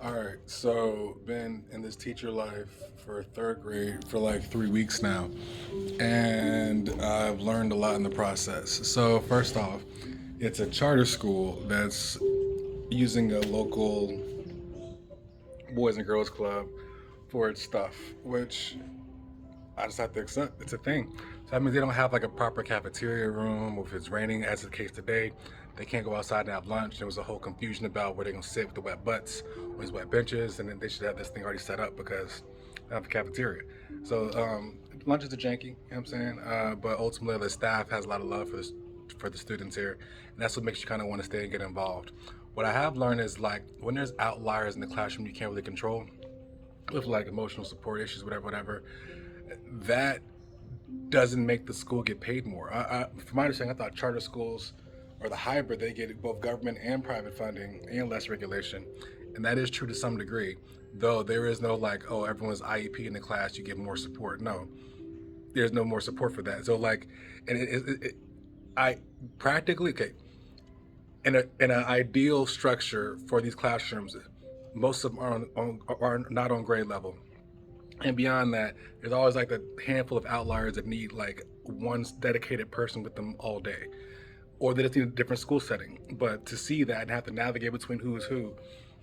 All right, so been in this teacher life for third grade for like 3 weeks now, and I've learned a lot in the process. So first off, it's a charter school that's using a local boys and girls club for its stuff, which I just have to accept. It's a thing. So that means they don't have like a proper cafeteria room. If it's raining, as is the case today, they can't go outside and have lunch. There was a whole confusion about where they're gonna sit with the wet butts or these wet benches, and then they should have this thing already set up because they have a cafeteria. So lunches are janky. You know what I'm saying? But ultimately, the staff has a lot of love for the students here, and that's what makes you kind of want to stay and get involved. What I have learned is like when there's outliers in the classroom you can't really control, with like emotional support issues, whatever, that doesn't make the school get paid more. From my understanding, I thought charter schools or the hybrid, they get both government and private funding and less regulation. And that is true to some degree, though there is no like, oh, everyone's IEP in the class, you get more support. No, there's no more support for that. So like, and I practically, okay, in an ideal structure for these classrooms, most of them are not on grade level. And beyond that, there's always like a handful of outliers that need like one dedicated person with them all day, or they just need a different school setting. But to see that and have to navigate between who is who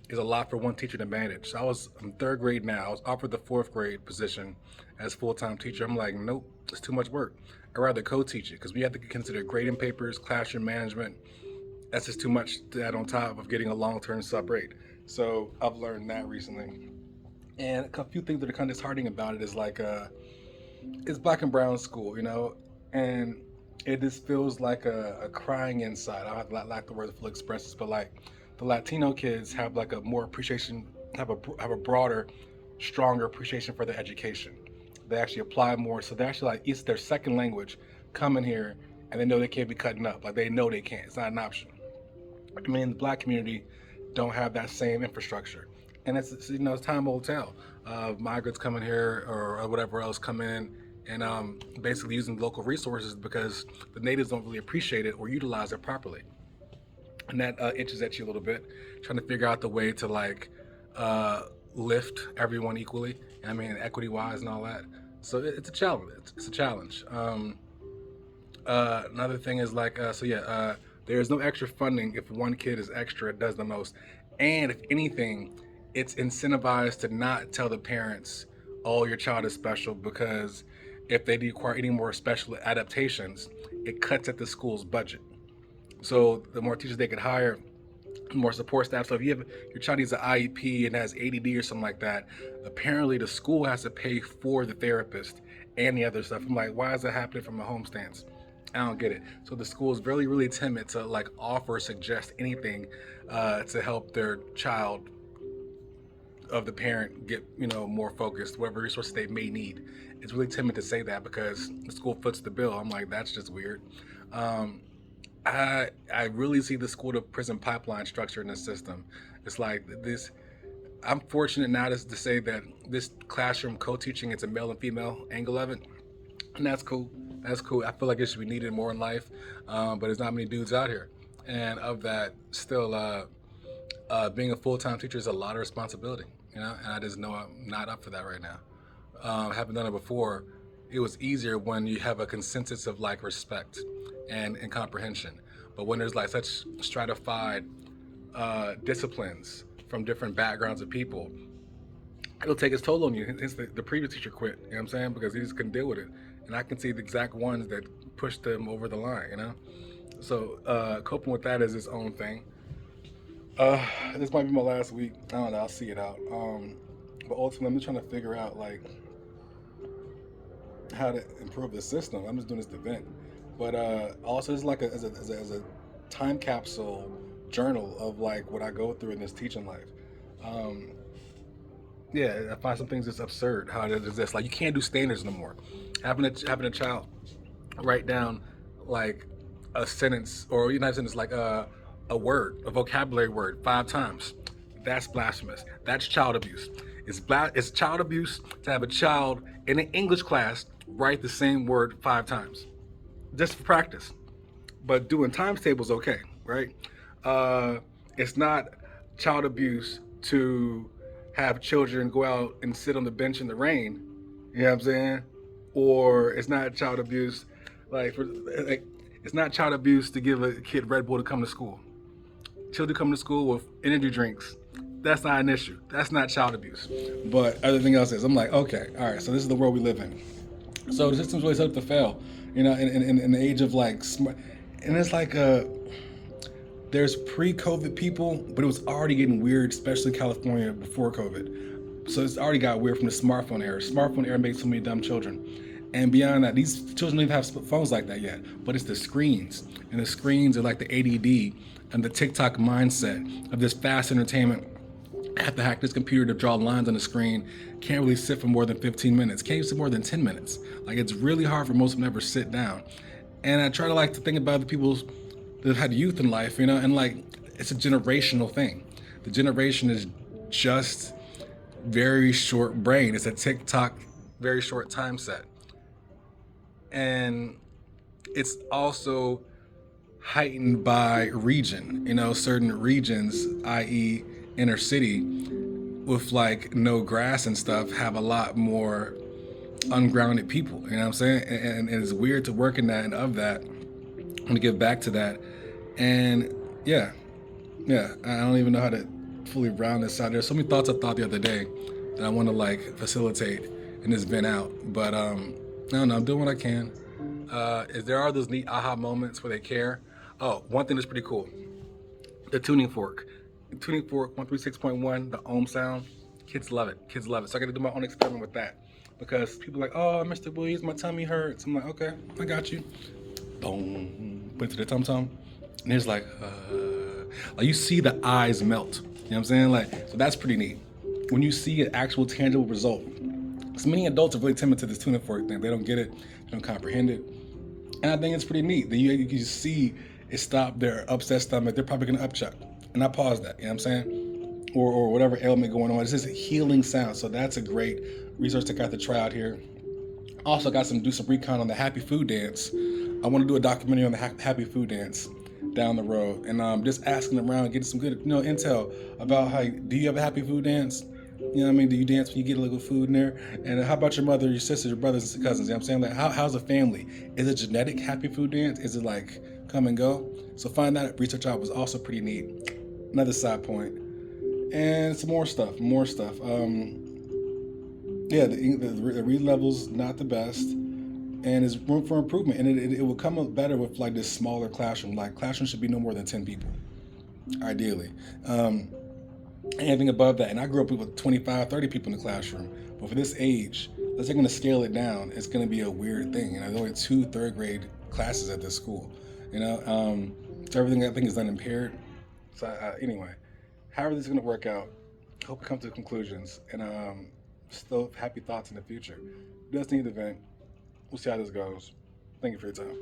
is a lot for one teacher to manage. So I'm third grade now. I was offered the fourth grade position as full-time teacher. I'm like, nope, it's too much work. I'd rather co-teach it because we have to consider grading papers, classroom management. That's just too much to add on top of getting a long-term sub rate. So I've learned that recently. And a few things that are kind of disheartening about it is like it's black and brown school, and it just feels like a crying inside. I have lack the word full expresses, but like the Latino kids have like a more appreciation, have a broader, stronger appreciation for their education. They actually apply more, so they actually like it's their second language, come in here and they know they can't be cutting up. Like they know they can't. It's not an option. I mean, the black community don't have that same infrastructure. And it's time will tell. Migrants coming here or whatever else come in and basically using local resources because the natives don't really appreciate it or utilize it properly. And that itches at you a little bit, trying to figure out the way to like uh, lift everyone equally. I mean, equity wise and all that. So it's a challenge. It's a challenge. Another thing is like, there is no extra funding if one kid is extra, it does the most. And if anything, it's incentivized to not tell the parents, oh, your child is special, because if they require any more special adaptations, it cuts at the school's budget. So the more teachers they could hire, more support staff. So if you have your child needs an IEP and has ADD or something like that, apparently the school has to pay for the therapist and the other stuff. I'm like, why is that happening from a home stance? I don't get it. So the school is really, really timid to like offer or suggest anything to help their child of the parent get more focused, whatever resources they may need. It's really timid to say that because the school foots the bill. I'm like, that's just weird. Um, I really see the school to prison pipeline structure in the system. It's like this. I'm fortunate now to say that this classroom co-teaching, it's a male and female angle of it, and that's cool. That's cool. I feel like it should be needed more in life, but there's not many dudes out here, and of that, still, being a full-time teacher is a lot of responsibility, and I just know I'm not up for that right now. I haven't done it before. It was easier when you have a consensus of like respect and comprehension, but when there's like such stratified disciplines from different backgrounds of people, it'll take its toll on you. Hence the previous teacher quit, you know what I'm saying? Because he just couldn't deal with it. And I can see the exact ones that pushed them over the line. So coping with that is its own thing. This might be my last week. I don't know. I'll see it out. But ultimately, I'm just trying to figure out like how to improve the system. I'm just doing this event, but also it's like as a time capsule journal of like what I go through in this teaching life. Um, yeah, I find some things that's absurd how it exists. Like you can't do standards no more. Having a child write down like a sentence or not a sentence like a word, a vocabulary word 5 times. That's blasphemous. That's child abuse. It's child abuse to have a child in an English class write the same word 5 times, just for practice. But doing times tables okay, right? Uh, it's not child abuse to have children go out and sit on the bench in the rain. You know what I'm saying? Or it's not child abuse, like it's not child abuse to give a kid Red Bull to come to school. Children come to school with energy drinks. That's not an issue. That's not child abuse. But everything else is. I'm like, okay, all right. So this is the world we live in. So the system's really set up to fail. In the age of like smart, and it's like there's pre-COVID people, but it was already getting weird, especially in California before COVID. So it's already got weird from the smartphone era. Smartphone era made so many dumb children. And beyond that, these children don't even have phones like that yet. But it's the screens. And the screens are like the ADD and the TikTok mindset of this fast entertainment. I have to hack this computer to draw lines on the screen. Can't really sit for more than 15 minutes. Can't even sit more than 10 minutes. Like, it's really hard for most of them to ever sit down. And I try to like to think about the people that have had youth in life, and like it's a generational thing. The generation is just very short brain. It's a TikTok, very short time set. And it's also heightened by region. Certain regions, i.e., inner city, with like no grass and stuff, have a lot more ungrounded people. You know what I'm saying? And it's weird to work in that and of that. I'm gonna get back to that. And yeah, I don't even know how to fully round this out. There's so many thoughts I thought the other day that I want to like facilitate and just vent out. But I don't know. I'm doing what I can. Is there are those neat aha moments where they care. Oh, one thing that's pretty cool: the tuning fork. The tuning fork 136.1, the ohm sound. Kids love it. Kids love it. So I got to do my own experiment with that because people are like, "Oh, Mr. Williams, my tummy hurts." I'm like, "Okay, I got you." Boom, put it to the tum tum, and it's like you see the eyes melt. You know what I'm saying? Like, so that's pretty neat. When you see an actual tangible result. So many adults are really timid to this tuning fork thing. They don't get it, they don't comprehend it. And I think it's pretty neat that you can see it stop their upset stomach. They're probably gonna upchuck. And I pause that, you know what I'm saying? Or whatever ailment going on. It's just a healing sound. So that's a great resource to got to try out here. Also got do some recon on the happy food dance. I want to do a documentary on the happy food dance down the road, and just asking around, getting some good intel about how do you have a happy food dance? You know what I mean? Do you dance when you get a little food in there? And how about your mother, your sisters, your brothers and cousins? You know what I'm saying? Like, how's a family? Is it genetic happy food dance? Is it like come and go? So find that research out was also pretty neat. Another side point. And some more stuff. Yeah, the read level's not the best, and there's room for improvement. And it will come up better with like this smaller classroom. Like classroom should be no more than 10 people, ideally. Anything above that, and I grew up with 25, 30 people in the classroom. But for this age, let's say I'm going to scale it down. It's going to be a weird thing. There's only 2 third grade classes at this school. So everything I think is unimpaired. So anyway, however this is going to work out, hope we come to conclusions, and still happy thoughts in the future. Destiny event. We'll see how this goes. Thank you for your time.